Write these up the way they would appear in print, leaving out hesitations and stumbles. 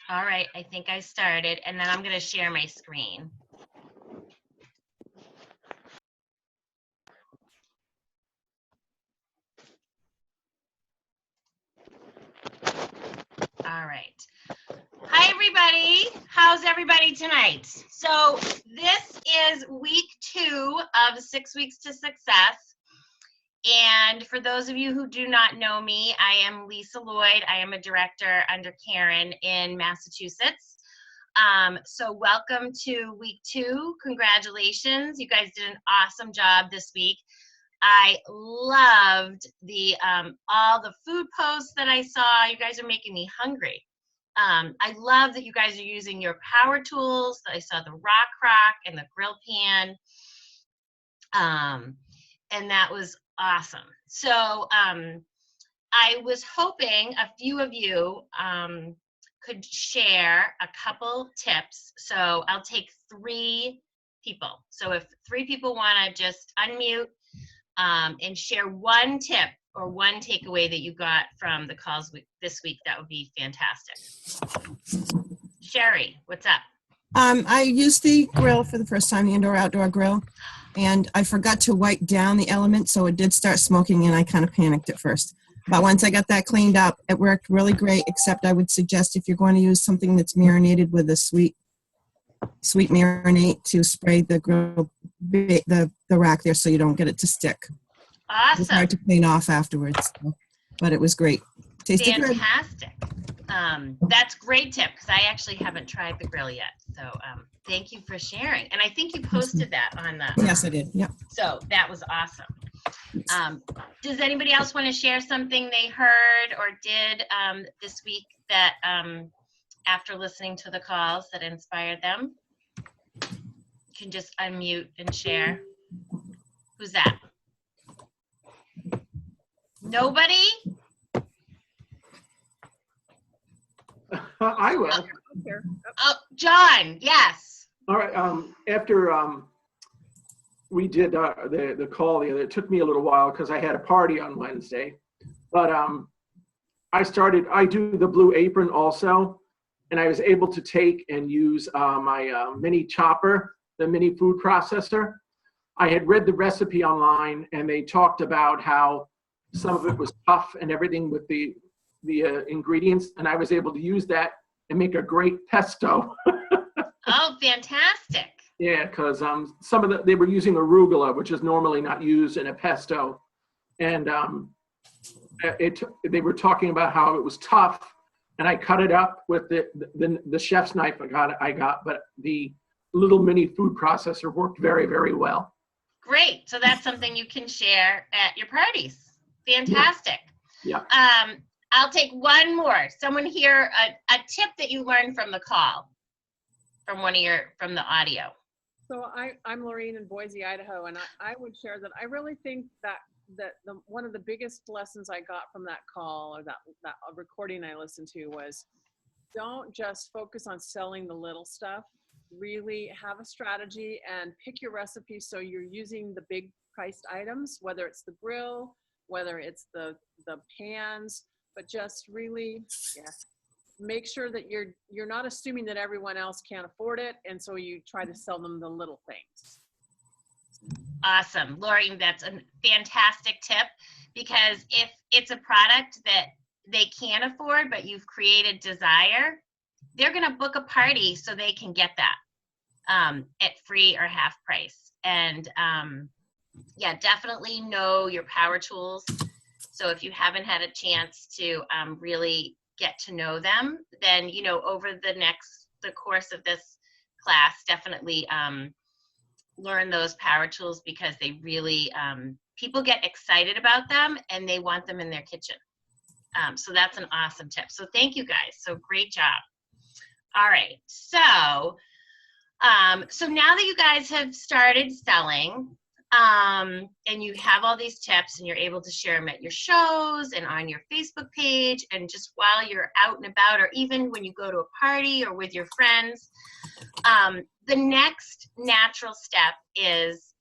All right, I think I started, and then I'm going to share my screen. All right. Hi, everybody. How's everybody tonight? So this is week 2 of 6 Weeks to Success. And for those of you who do not know me, I am Lisa Lloyd. I am a director under Karen in Massachusetts. So welcome to week 2. Congratulations. You guys did an awesome job this week. I loved the all the food posts that I saw. You guys are making me hungry. I love that you guys are using your power tools. I saw the rock crock and the grill pan. And that was awesome. So I was hoping a few of you could share a couple tips. So I'll take 3 people. So if 3 people want to just unmute and share one tip or one takeaway that you got from the calls this week, that would be fantastic. Sherry, what's up? I used the grill for the first time, the indoor-outdoor grill, and I forgot to wipe down the element, so it did start smoking, and I kind of panicked at first. But once I got that cleaned up, it worked really great, except I would suggest if you're going to use something that's marinated with a sweet marinade to spray the grill, the rack there so you don't get it to stick. Awesome. It's hard to clean off afterwards, but it was great. Tasted fantastic. That's great tip because I actually haven't tried the grill yet. So thank you for sharing. And I think you posted that on the. Yes, I did. Yep. So that was awesome. Does anybody else want to share something they heard or did this week that after listening to the calls that inspired them? You can just unmute and share. Who's that? Nobody? I will. Oh, John, yes. All right. After we did the call the other, it took me a little while because I had a party on Wednesday. But I do the Blue Apron also, and I was able to take and use my mini chopper, the mini food processor. I had read the recipe online, and they talked about how some of it was tough and everything with the ingredients, and I was able to use that and make a great pesto. Oh, fantastic. Yeah, because they were using arugula, which is normally not used in a pesto. And they were talking about how it was tough, and I cut it up with the chef's knife I got, but the little mini food processor worked very, very well. Great. So that's something you can share at your parties. Fantastic. Yeah. I'll take one more. Someone here, a tip that you learned from the call, from the audio. So I'm Lorraine in Boise, Idaho, and I would share that I really think that one of the biggest lessons I got from that call or that recording I listened to was don't just focus on selling the little stuff. Really have a strategy and pick your recipe so you're using the big priced items, whether it's the grill, whether it's the pans, but just really make sure that you're not assuming that everyone else can't afford it, and so you try to sell them the little things. Awesome. Lori, that's a fantastic tip, because if it's a product that they can't afford but you've created desire, they're going to book a party so they can get that at free or half price. And yeah, definitely know your power tools. So if you haven't had a chance to really get to know them, then, you know, over the course of this class, definitely learn those power tools, because they really, people get excited about them and they want them in their kitchen. So that's an awesome tip. So thank you guys. So great job. All right. So, so now that you guys have started selling, and you have all these tips and you're able to share them at your shows and on your Facebook page and just while you're out and about, or even when you go to a party or with your friends, the next natural step is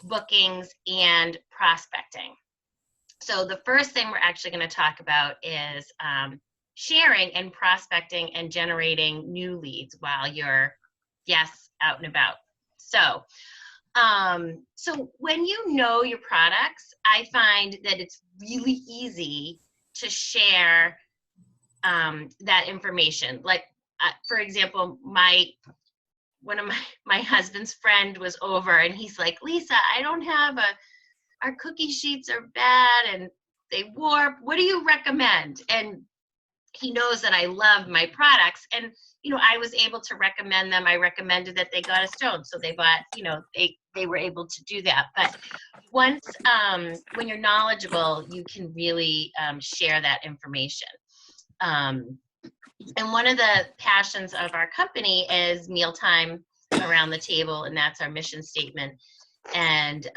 bookings and prospecting. So the first thing we're actually going to talk about is sharing and prospecting and generating new leads while you're, yes, out and about. So, so when you know your products, I find that it's really easy to share that information. Like, for example, one of my husband's friend was over and he's like, Lisa, I don't have our cookie sheets are bad and they warp. What do you recommend? And he knows that I love my products, and I was able to recommend them. I recommended that they got a stone, so they bought. They were able to do that. But once when you're knowledgeable, you can really share that information. And one of the passions of our company is mealtime around the table, and that's our mission statement. And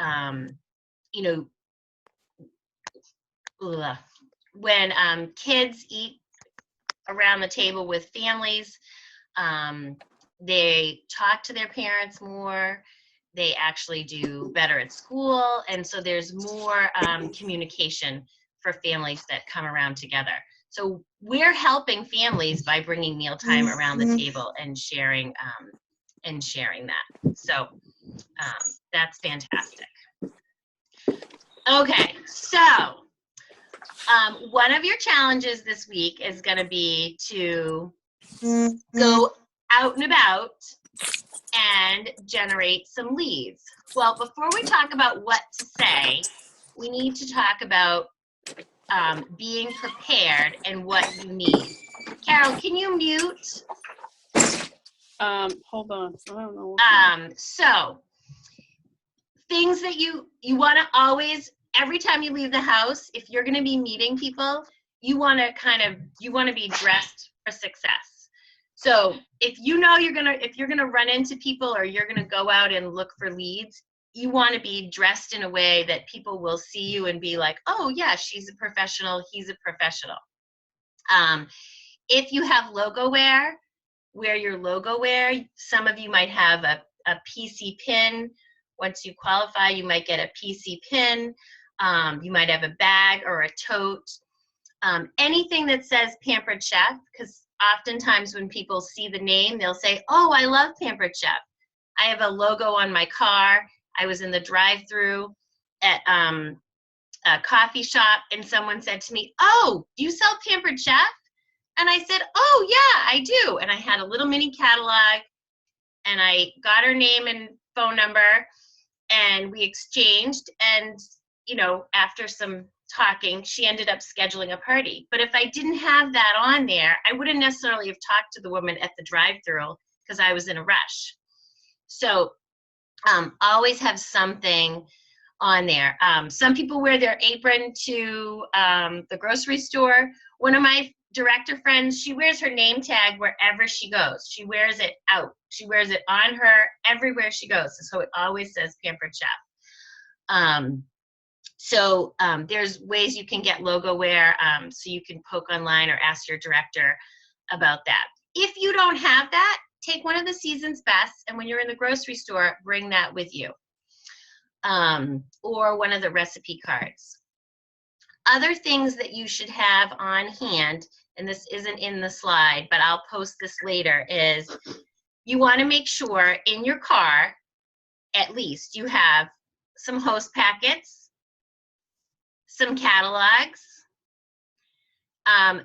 when kids eat around the table with families, they talk to their parents more, they actually do better at school, and so there's more communication for families that come around together. So we're helping families by bringing mealtime around the table and sharing that. So that's fantastic. Okay, so one of your challenges this week is going to be to go out and about and generate some leads. Well, before we talk about what to say, we need to talk about being prepared and what you need. Carol, can you mute? Hold on. I don't know. So things that you want to always, every time you leave the house, if you're going to be meeting people, you want to be dressed for success. So if you're going to run into people or you're going to go out and look for leads, you want to be dressed in a way that people will see you and be like, oh yeah, she's a professional, he's a professional. If you have logo wear your logo wear. Some of you might have a PC pin. Once you qualify, you might get a PC pin. You might have a bag or a tote. Anything that says Pampered Chef, because oftentimes when people see the name, they'll say, oh, I love Pampered Chef. I have a logo on my car. I was in the drive-through at a coffee shop, and someone said to me, oh, do you sell Pampered Chef? And I said, oh, yeah, I do. And I had a little mini catalog, and I got her name and phone number, and we exchanged. And, after some talking, she ended up scheduling a party. But if I didn't have that on there, I wouldn't necessarily have talked to the woman at the drive-through because I was in a rush. So always have something on there. Some people wear their apron to the grocery store. One of my director friends, she wears her name tag wherever she goes. She wears it out. She wears it on her everywhere she goes. So it always says Pampered Chef. So there's ways you can get logo wear, so you can poke online or ask your director about that. If you don't have that, take one of the season's best, and when you're in the grocery store, bring that with you, or one of the recipe cards. Other things that you should have on hand, and this isn't in the slide, but I'll post this later, is you want to make sure in your car, at least, you have some host packets, some catalogs,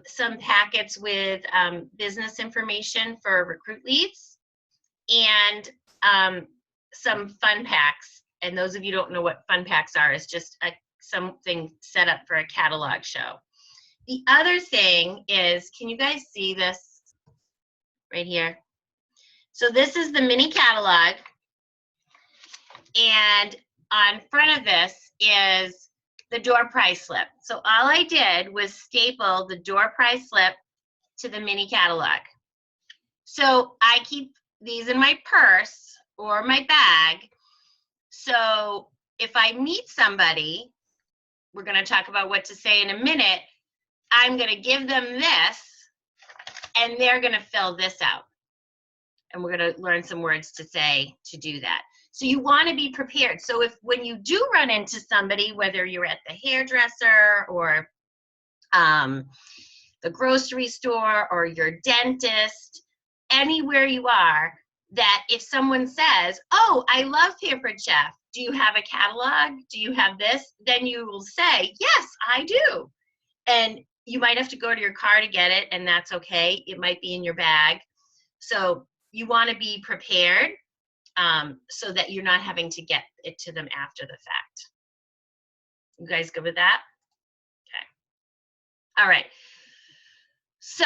some packets with business information for recruit leads, and some fun packs. And those of you who don't know what fun packs are, is just something set up for a catalog show. The other thing is, can you guys see this right here? So this is the mini catalog, and on front of this is the door prize slip. So all I did was staple the door prize slip to the mini catalog. So I keep these in my purse or my bag. So if I meet somebody, we're going to talk about what to say in a minute, I'm going to give them this, and they're going to fill this out. And we're going to learn some words to say to do that. So you want to be prepared. So when you do run into somebody, whether you're at the hairdresser or the grocery store or your dentist, anywhere you are, that if someone says, oh, I love Pampered Chef, do you have a catalog? Do you have this? Then you will say, yes, I do. And you might have to go to your car to get it, and that's okay. It might be in your bag. So you want to be prepared so that you're not having to get it to them after the fact. You guys good with that? Okay. All right. So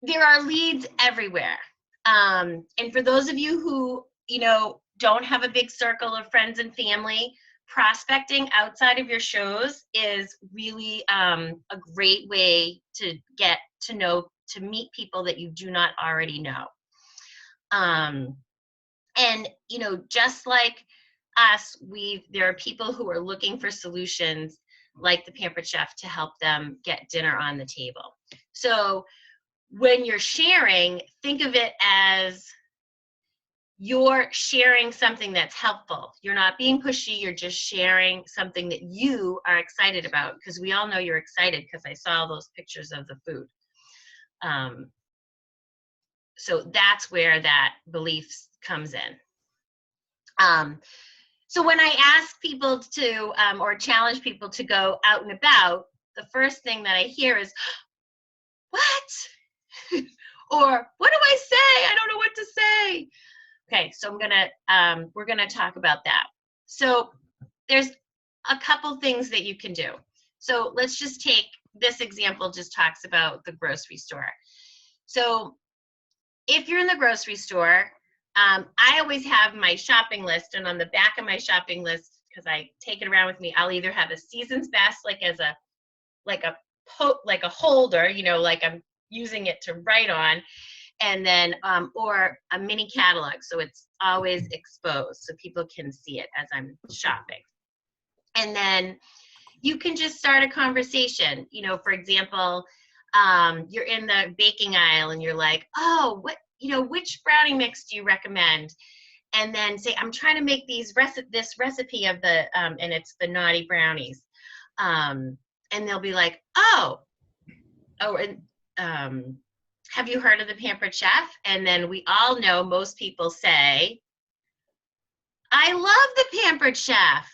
there are leads everywhere. And for those of you who, don't have a big circle of friends and family, prospecting outside of your shows is really a great way to get to meet people that you do not already know. And, just like us, there are people who are looking for solutions like the Pampered Chef to help them get dinner on the table. So when you're sharing, think of it as you're sharing something that's helpful. You're not being pushy, you're just sharing something that you are excited about, because we all know you're excited because I saw those pictures of the food. So that's where that belief comes in. So when I ask people to, or challenge people to go out and about, the first thing that I hear is, what? Or what do I say? I don't know what to say. Okay, so we're gonna talk about that. So there's a couple things that you can do. So let's just take this example, just talks about the grocery store. So if you're in the grocery store, I always have my shopping list, and on the back of my shopping list, because I take it around with me, I'll either have a season's best, like a holder, like I'm using it to write on, and then or a mini catalog, so it's always exposed so people can see it as I'm shopping. And then you can just start a conversation. For example, you're in the baking aisle and you're like, oh, which brownie mix do you recommend? And then say, I'm trying to make this recipe of the and it's the naughty brownies. And they'll be like, have you heard of the Pampered Chef? And then we all know, most people say, I love the Pampered Chef.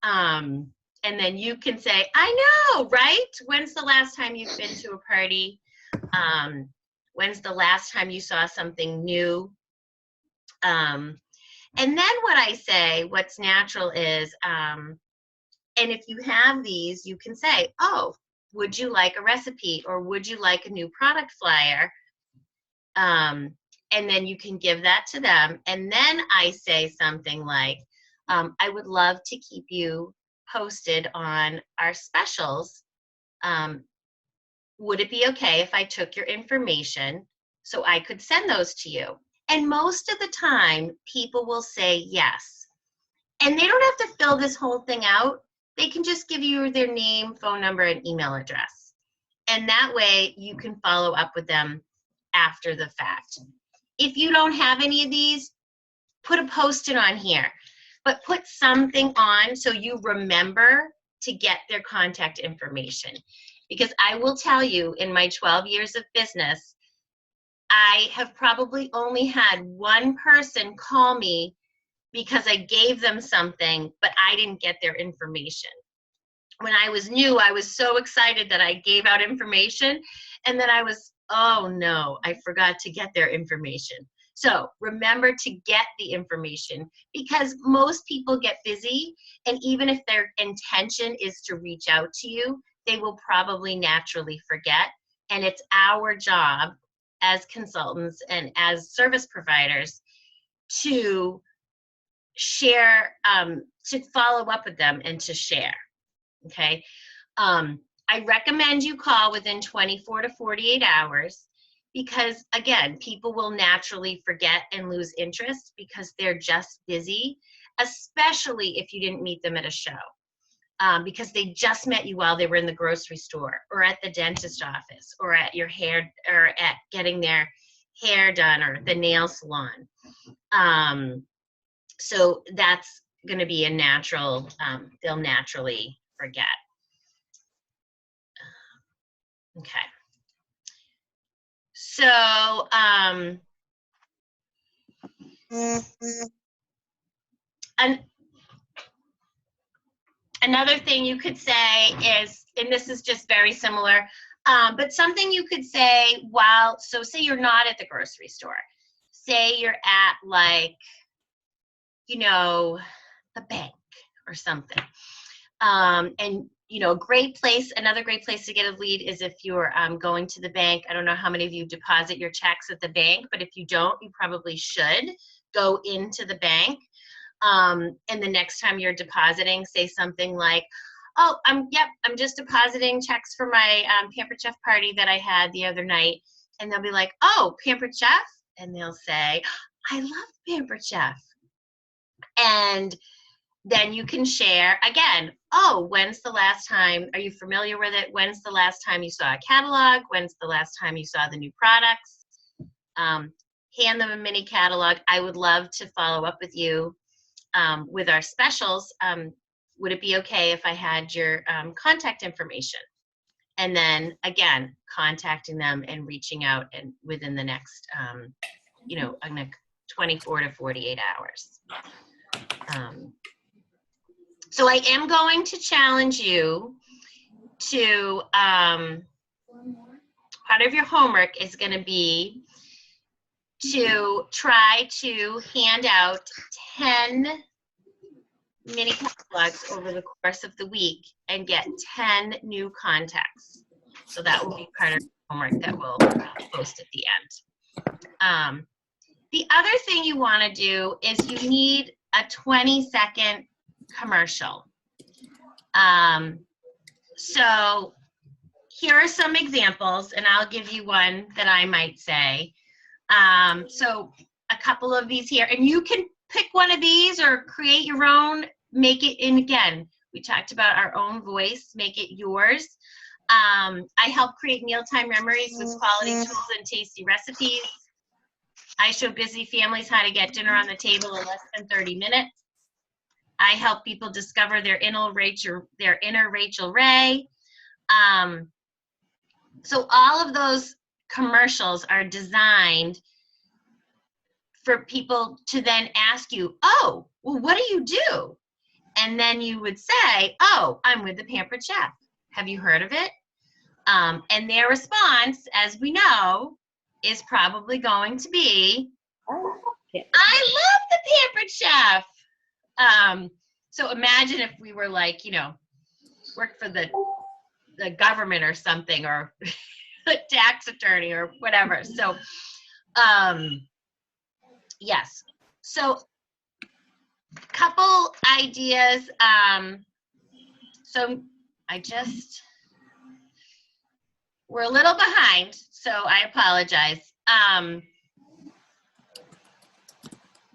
And then you can say, I know, right? When's the last time you've been to a party? When's the last time you saw something new? And then what I say, what's natural is, and if you have these, you can say, oh, would you like a recipe, or would you like a new product flyer? And then you can give that to them. And then I say something like, I would love to keep you posted on our specials. Would it be okay if I took your information so I could send those to you? And most of the time, people will say yes. And they don't have to fill this whole thing out. They can just give you their name, phone number, and email address. And that way you can follow up with them after the fact. If you don't have any of these, put a post-it on here, but put something on so you remember to get their contact information. Because I will tell you, in my 12 years of business, I have probably only had one person call me because I gave them something, but I didn't get their information. When I was new, I was so excited that I gave out information, and then I was, oh no, I forgot to get their information. So remember to get the information, because most people get busy, and even if their intention is to reach out to you, they will probably naturally forget. And it's our job as consultants and as service providers to share, to follow up with them and to share, okay? I recommend you call within 24 to 48 hours because, again, people will naturally forget and lose interest because they're just busy, especially if you didn't meet them at a show, because they just met you while they were in the grocery store or at the dentist office or at your hair, or at getting their hair done or the nail salon. So that's going to be a natural, they'll naturally forget. Okay. So, another thing you could say is, and this is just very similar, but something you could say while, so say you're not at the grocery store. Say you're at like, you know, the bank or something. And, you know, another great place to get a lead is if you're going to the bank. I don't know how many of you deposit your checks at the bank, but if you don't, you probably should go into the bank. And the next time you're depositing, say something like, oh, I'm just depositing checks for my Pampered Chef party that I had the other night. And they'll be like, oh, Pampered Chef? And they'll say, I love Pampered Chef. And then you can share again, oh, when's the last time, are you familiar with it? When's the last time you saw a catalog? When's the last time you saw the new products? Hand them a mini catalog. I would love to follow up with you with our specials. Would it be okay if I had your contact information? And then again, contacting them and reaching out and within the next, 24 to 48 hours. So I am going to challenge you to, part of your homework is going to be to try to hand out 10 mini catalogs over the course of the week and get 10 new contacts. So that will be part of your homework that we'll post at the end. The other thing you want to do is you need a 20-second commercial. So here are some examples, and I'll give you one that I might say. So a couple of these here, and you can pick one of these or create your own, make it, and again, we talked about our own voice, make it yours. I help create mealtime memories with quality tools and tasty recipes. I show busy families how to get dinner on the table in less than 30 minutes. I help people discover their inner Rachel Ray. So all of those commercials are designed for people to then ask you, oh, well, what do you do? And then you would say, oh, I'm with the Pampered Chef. Have you heard of it? And their response, as we know, is probably going to be, I love the Pampered Chef. So imagine if we were like, worked for the government or something, or a tax attorney or whatever. So, yes. So, couple ideas. So we're a little behind, so I apologize.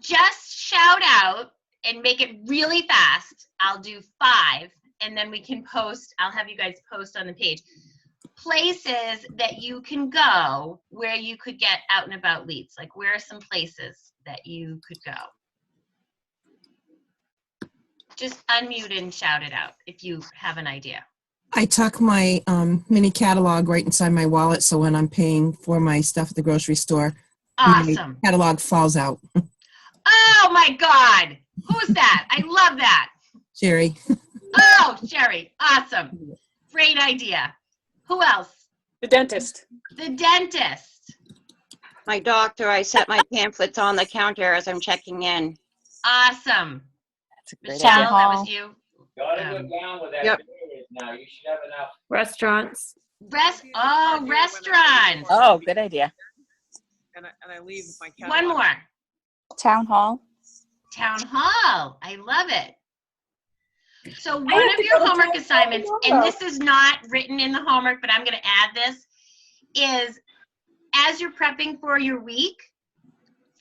Just shout out and make it really fast. I'll do 5, and then we can post, I'll have you guys post on the page, places that you can go where you could get out and about leads. Like, where are some places that you could go? Just unmute and shout it out if you have an idea. I tuck my mini catalog right inside my wallet, so when I'm paying for my stuff at the grocery store, Awesome. my catalog falls out. Oh my God. Who's that? I love that. Sherry. Oh, Sherry. Awesome. Great idea. Who else? The dentist. The dentist. My doctor, I set my pamphlets on the counter as I'm checking in. Awesome. That's a great Michelle, idea. that was you. Gotta go down with that Yep. period now. You should have enough. Restaurants. Restaurants. Oh, good idea. And I leave my catalog. One more. Town hall. Town hall. I love it. So one have of to your go to homework town assignments, hall and tomorrow. this is not written in the homework, but I'm going to add this, is as you're prepping for your week,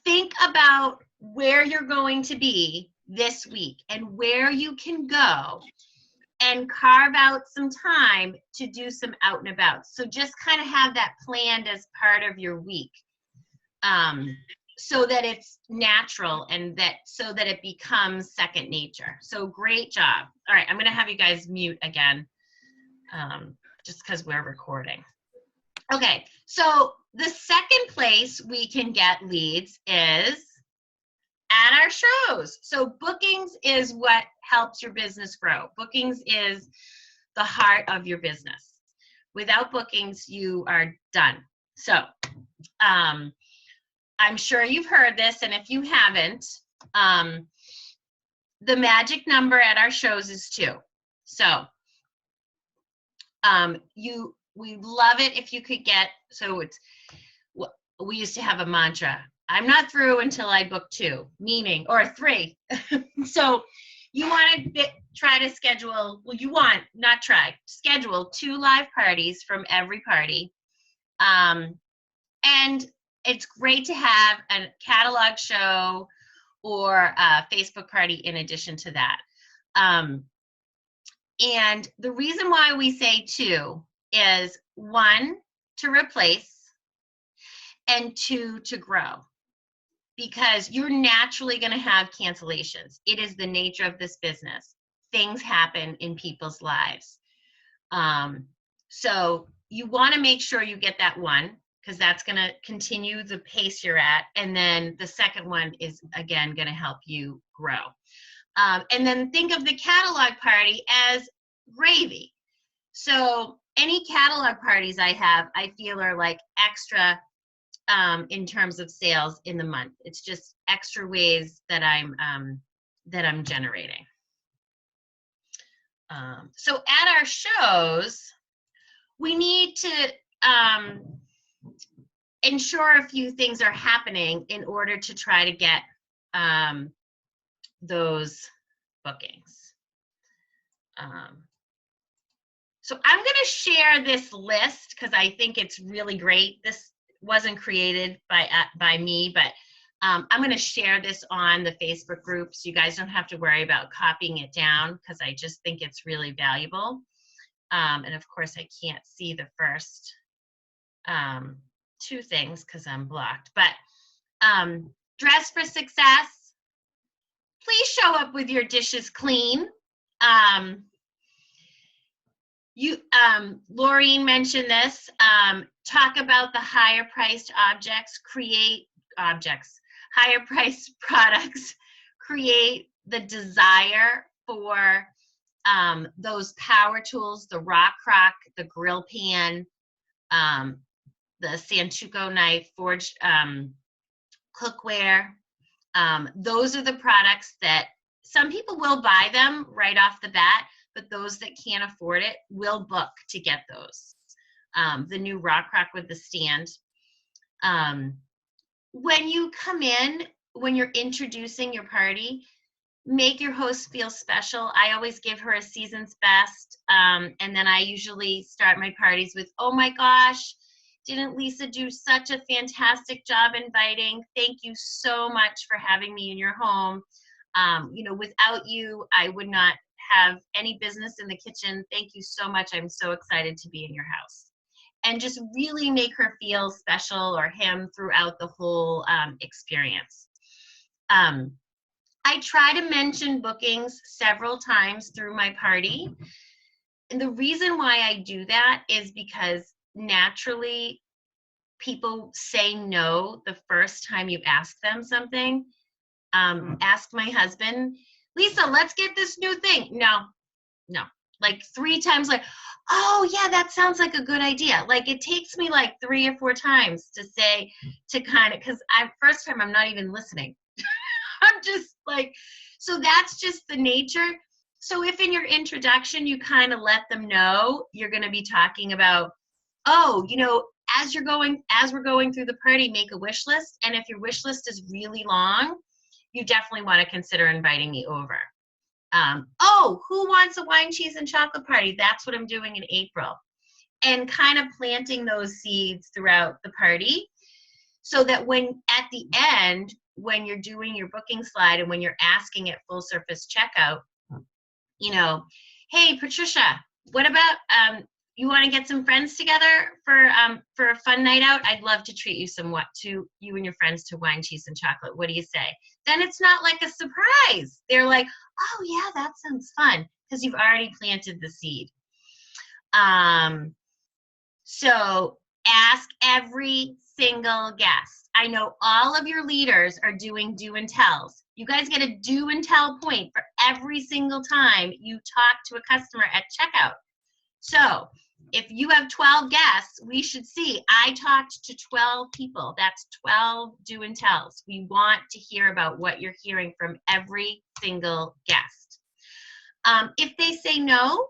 think about where you're going to be this week and where you can go and carve out some time to do some out and about. So just kind of have that planned as part of your week. so that it's natural and so that it becomes second nature. So great job. All right, I'm gonna have you guys mute again, just because we're recording. Okay, so the second place we can get leads is at our shows. So bookings is what helps your business grow. Bookings is the heart of your business. Without bookings, you are done. So I'm sure you've heard this, and if you haven't, the magic number at our shows is 2. So we love it if you could get, so it's, we used to have a mantra, I'm not through until I book 2, meaning, or 3. So you want to try to schedule, well, you want, not try, schedule 2 live parties from every party. And it's great to have a catalog show or a Facebook party in addition to that. And the reason why we say 2 is 1, to replace, and 2, to grow. Because you're naturally going to have cancellations. It is the nature of this business. Things happen in people's lives. So you want to make sure you get that 1, because that's going to continue the pace you're at. And then the second one is, again, going to help you grow. And then think of the catalog party as gravy. So any catalog parties I have, I feel are like extra in terms of sales in the month. It's just extra ways that I'm generating. So at our shows, we need to ensure a few things are happening in order to try to get those bookings. So I'm going to share this list because I think it's really great. This wasn't created by me, but I'm going to share this on the Facebook group so you guys don't have to worry about copying it down, because I just think it's really valuable. And of course, I can't see the first 2 things because I'm blocked. But dress for success. Please show up with your dishes clean. Laureen mentioned this. Talk about the higher priced objects, create objects, higher priced products, create the desire for those power tools, the rock crock, the grill pan, the Sanchuco knife, forged cookware. Those are the products that some people will buy them right off the bat, but those that can't afford it will book to get those. The new rock crock with the stand. When you come in, when you're introducing your party, make your host feel special. I always give her a season's best. And then I usually start my parties with, oh my gosh, didn't Lisa do such a fantastic job inviting? Thank you so much for having me in your home. Without you, I would not have any business in the kitchen. Thank you so much. I'm so excited to be in your house. And just really make her feel special, or him, throughout the whole experience. I try to mention bookings several times through my party. And the reason why I do that is because naturally people say no the first time you ask them something. Ask my husband, Lisa, let's get this new thing. No. Like 3 times, like, oh yeah, that sounds like a good idea. Like it takes me like 3 or 4 times to kind of, because first time I'm not even listening. I'm just like, so that's just the nature. So if in your introduction you kind of let them know you're going to be talking about, oh, as we're going through the party, make a wish list. And if your wish list is really long, you definitely want to consider inviting me over. Oh, who wants a wine, cheese, and chocolate party? That's what I'm doing in April. And kind of planting those seeds throughout the party, so that when at the end, when you're doing your booking slide and when you're asking at full service checkout, hey, Patricia, what about, you want to get some friends together for a fun night out, I'd love to treat you you and your friends to wine, cheese, and chocolate. What do you say? Then it's not like a surprise. They're like, oh yeah, that sounds fun, because you've already planted the seed. So ask every single guest. I know all of your leaders are doing do and tells. You guys get a do and tell point for every single time you talk to a customer at checkout. So if you have 12 guests, we should see, I talked to 12 people. That's 12 do and tells. We want to hear about what you're hearing from every single guest. If they say no,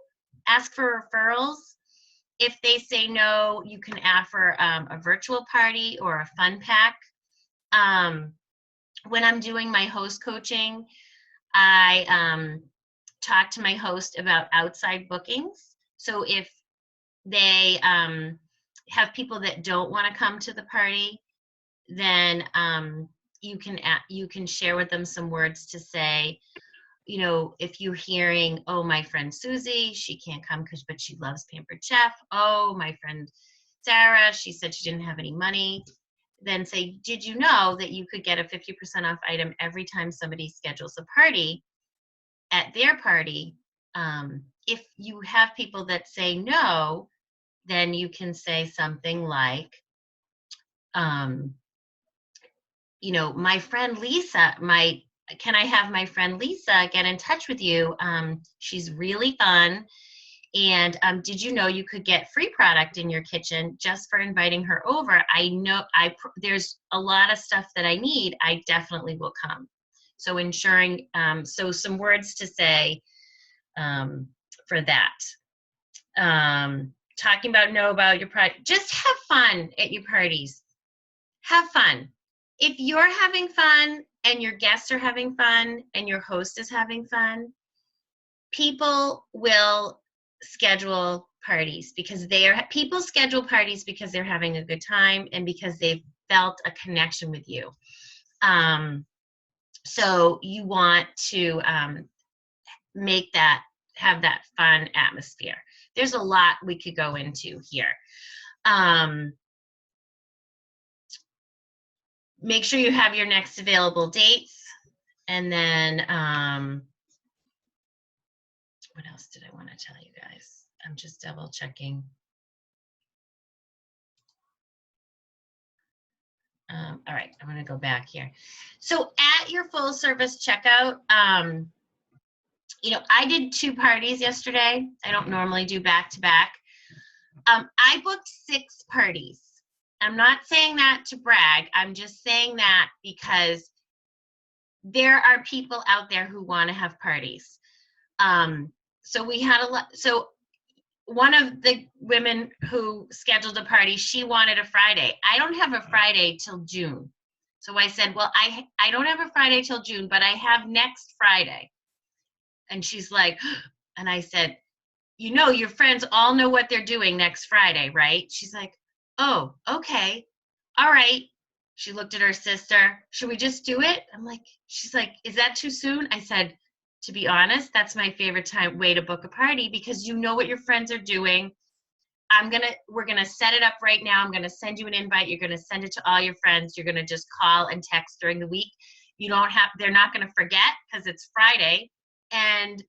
ask for referrals. If they say no, you can offer a virtual party or a fun pack. When I'm doing my host coaching, I talk to my host about outside bookings. So if they have people that don't want to come to the party, then you can share with them some words to say, you know, if you're hearing, oh, my friend Susie, she can't come but she loves Pampered Chef. Oh, my friend Sarah, she said she didn't have any money. Then say, did you know that you could get a 50% off item every time somebody schedules a party at their party? If you have people that say no, then you can say something like, you know, my friend Lisa can I have my friend Lisa get in touch with you? She's really fun. And did you know you could get free product in your kitchen just for inviting her over? I know there's a lot of stuff that I need. I definitely will come. So ensuring, so some words to say for that. Talking about your product. Just have fun at your parties. Have fun. If you're having fun and your guests are having fun and your host is having fun, people will schedule parties because people schedule parties because they're having a good time and because they've felt a connection with you. So you want to have that fun atmosphere. There's a lot we could go into here. Make sure you have your next available dates. And then, what else did I want to tell you guys? I'm just double checking. All right, I'm going to go back here. So at your full service checkout, you know, I did 2 parties yesterday. I don't normally do back to back. I booked 6 parties. I'm not saying that to brag. I'm just saying that because there are people out there who want to have parties. So we had a lot. So one of the women who scheduled a party, she wanted a Friday. I don't have a Friday till June. So I said, well, I don't have a Friday till June, but I have next Friday. And she's like, and I said, you know, your friends all know what they're doing next Friday, right? She's like, oh, okay. All right. She looked at her sister. Should we just do it? She's like, is that too soon? I said, to be honest, that's my favorite way to book a party because you know what your friends are doing. We're gonna set it up right now. I'm gonna send you an invite. You're gonna send it to all your friends. You're gonna just call and text during the week. They're not gonna forget because it's Friday, and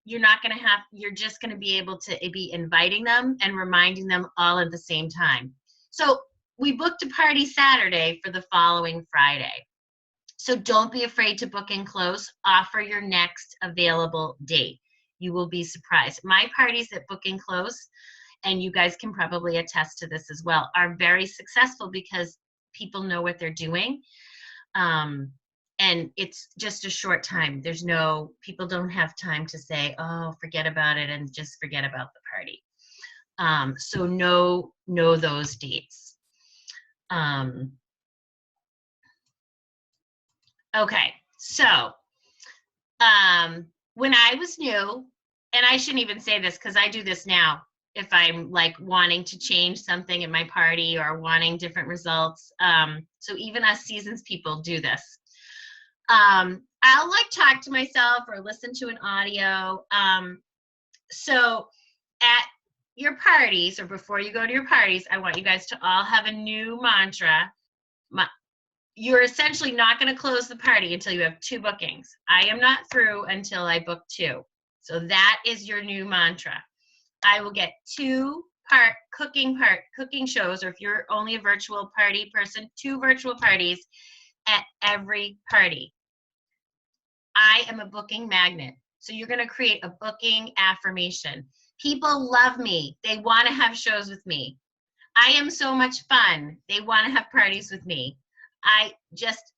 you're just gonna be able to be inviting them and reminding them all at the same time. So we booked a party Saturday for the following Friday. So don't be afraid to book in close. Offer your next available date. You will be surprised. My parties that book in close, and you guys can probably attest to this as well, are very successful because people know what they're doing. And it's just a short time. People don't have time to say, oh, forget about it and just forget about the party. So know those dates. Okay, so when I was new, and I shouldn't even say this because I do this now if I'm like wanting to change something at my party or wanting different results. So even us seasons people do this. I'll like talk to myself or listen to an audio. So your parties, or before you go to your parties, I want you guys to all have a new mantra. You're essentially not going to close the party until you have 2 bookings. I am not through until I book 2. So that is your new mantra. I will get 2 cooking shows, or if you're only a virtual party person, 2 virtual parties at every party. I am a booking magnet. So you're going to create a booking affirmation. People love me. They want to have shows with me. I am so much fun. They want to have parties with me. I just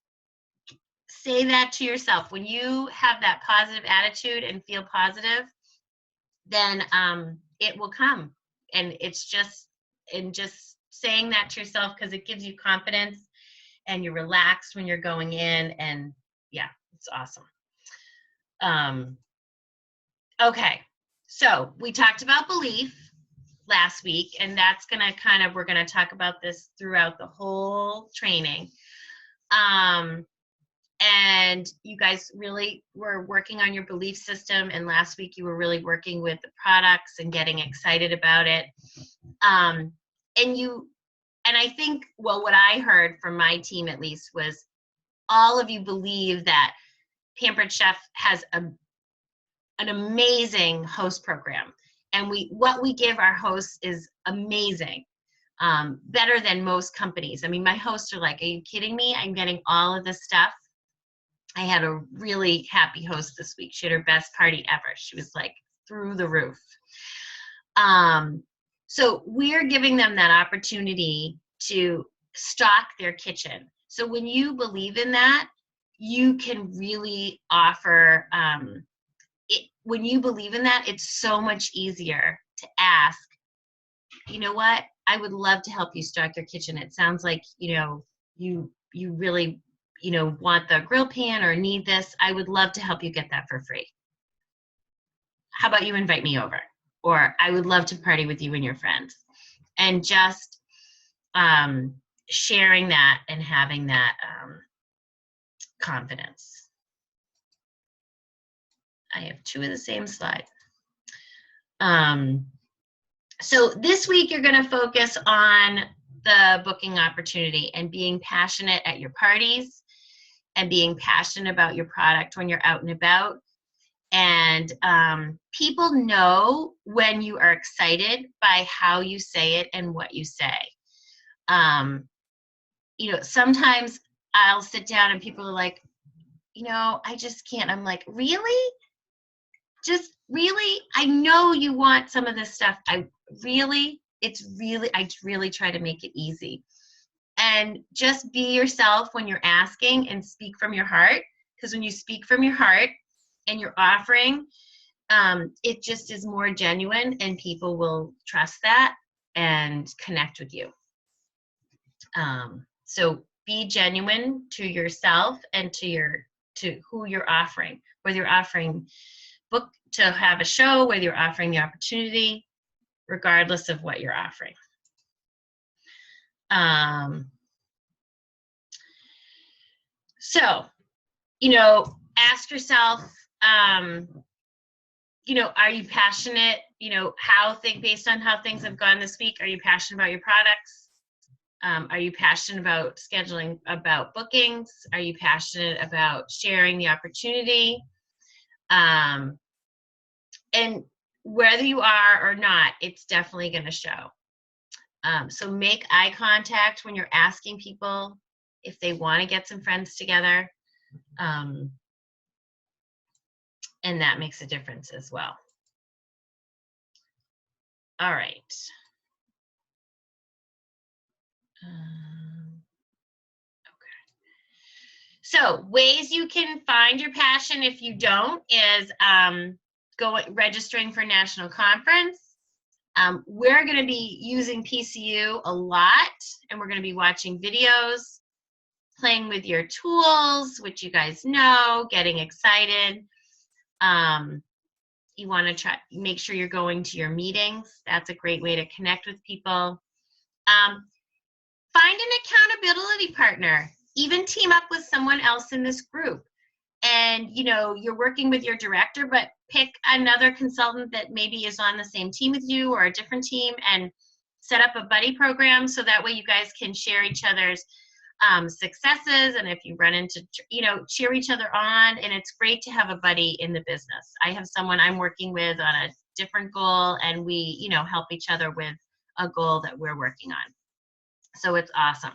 say that to yourself. When you have that positive attitude and feel positive, then it will come. And it's just saying that to yourself, because it gives you confidence and you're relaxed when you're going in, and yeah, it's awesome. Okay, so we talked about belief last week, and that's gonna we're gonna talk about this throughout the whole training. And you guys really were working on your belief system, and last week you were really working with the products and getting excited about it. And I think, well, what I heard from my team at least was all of you believe that Pampered Chef has an amazing host program, and what we give our hosts is amazing, better than most companies. I mean, my hosts are like, are you kidding me? I'm getting all of this stuff. I had a really happy host this week. She had her best party ever. She was like through the roof. So we're giving them that opportunity to stock their kitchen. So when you believe in that, you can really offer, when you believe in that, it's so much easier to ask, you know what, I would love to help you stock your kitchen. It sounds like, you really, want the grill pan or need this. I would love to help you get that for free. How about you invite me over? Or I would love to party with you and your friends. And just sharing that and having that confidence. I have 2 of the same slide. So this week you're going to focus on the booking opportunity and being passionate at your parties and being passionate about your product when you're out and about. And people know when you are excited by how you say it and what you say. Sometimes I'll sit down and people are like, I just can't. I'm like, really? Just really? I know you want some of this stuff. I really try to make it easy. And just be yourself when you're asking and speak from your heart. Because when you speak from your heart and you're offering, it just is more genuine, and people will trust that and connect with you. So be genuine to yourself and to who you're offering, whether you're offering book to have a show, whether you're offering the opportunity, regardless of what you're offering. So, ask yourself, are you passionate, based on how things have gone this week, are you passionate about your products? Are you passionate about scheduling, about bookings? Are you passionate about sharing the opportunity? And whether you are or not, it's definitely going to show. So make eye contact when you're asking people if they want to get some friends together. And that makes a difference as well. All right. Okay. So ways you can find your passion if you don't is registering for national conference. We're going to be using PCU a lot, and we're going to be watching videos, playing with your tools, which you guys know, getting excited. You want to make sure you're going to your meetings. That's a great way to connect with people. Find an accountability partner. Even team up with someone else in this group and you're working with your director, but pick another consultant that maybe is on the same team with you or a different team, and set up a buddy program so that way you guys can share each other's successes, and if you run into, cheer each other on. And it's great to have a buddy in the business. I have someone I'm working with on a different goal, and we help each other with a goal that we're working on. So it's awesome.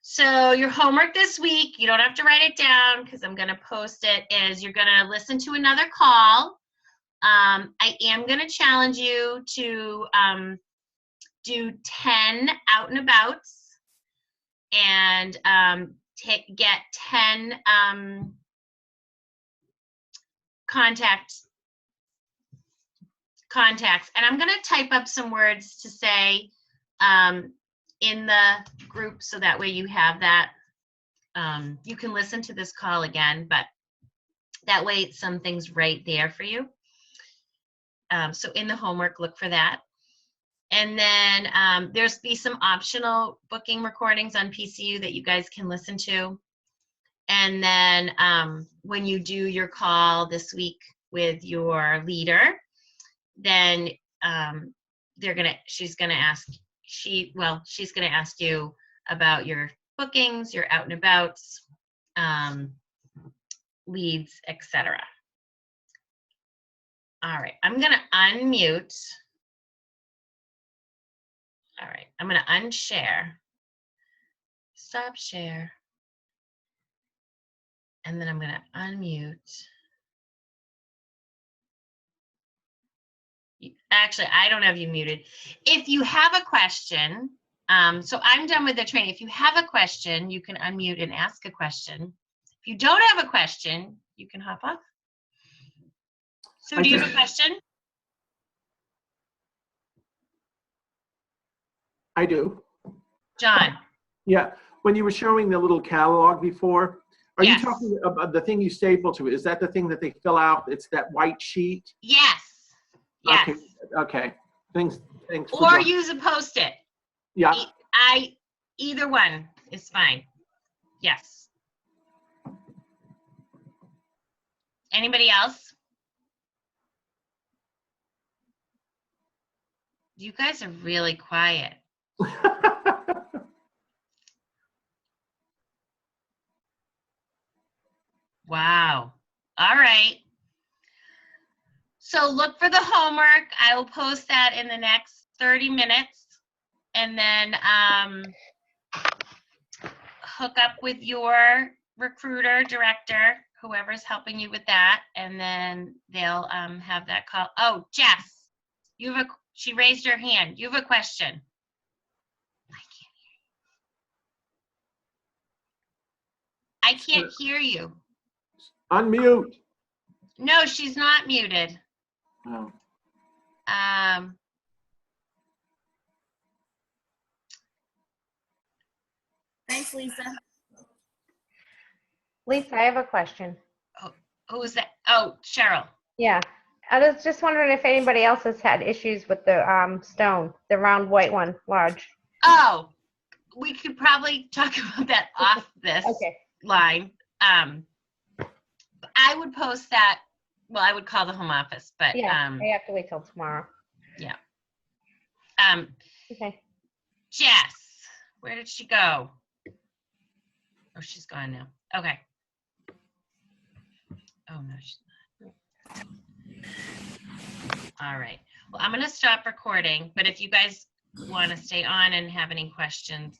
So your homework this week, you don't have to write it down because I'm going to post it, is you're going to listen to another call. I am going to challenge you to do 10 out and abouts, and get 10 contacts. And I'm going to type up some words to say in the group, so that way you have that. You can listen to this call again, but that way something's right there for you. So in the homework, look for that. And then there's be some optional booking recordings on PCU that you guys can listen to. And then when you do your call this week with your leader, then she's gonna ask you about your bookings, your out and abouts, leads, etc. All right, I'm gonna unmute. All right, I'm gonna unshare, stop share, and then I'm gonna unmute. Actually, I don't have you muted. If you have a question, so I'm done with the training. If you have a question, you can unmute and ask a question. If you don't have a question, you can hop off. So do you have a question? I do. John. Yeah. When you were showing the little catalog before, are Yes. you talking about the thing you staple to it? Is that the thing that they fill out? It's that white sheet? Yes. Yes. Okay. Okay. Thanks. Or for use a Post-it. Yeah. Either one is fine. Yes. Anybody else? You guys are really quiet. Wow. All right. So look for the homework. I will post that in the next 30 minutes. And then hook up with your recruiter, director, whoever's helping you with that. And then they'll have that call. Oh, Jess, she raised her hand. You have a question. I can't hear you. Unmute. No, she's not muted. Oh. Thanks, Lisa. Lisa, I have a question. Who is that? Oh, Cheryl. Yeah. I was just wondering if anybody else has had issues with the stone, the round white one, large. Oh, we could probably talk about that off this line. I would post that. Well, I would call the home office, but yeah, I have to wait till tomorrow. Yeah. Okay. Jess, where did she go? Oh, she's gone now. Okay. Oh no, she's not. All right. Well, I'm going to stop recording, but if you guys want to stay on and have any questions,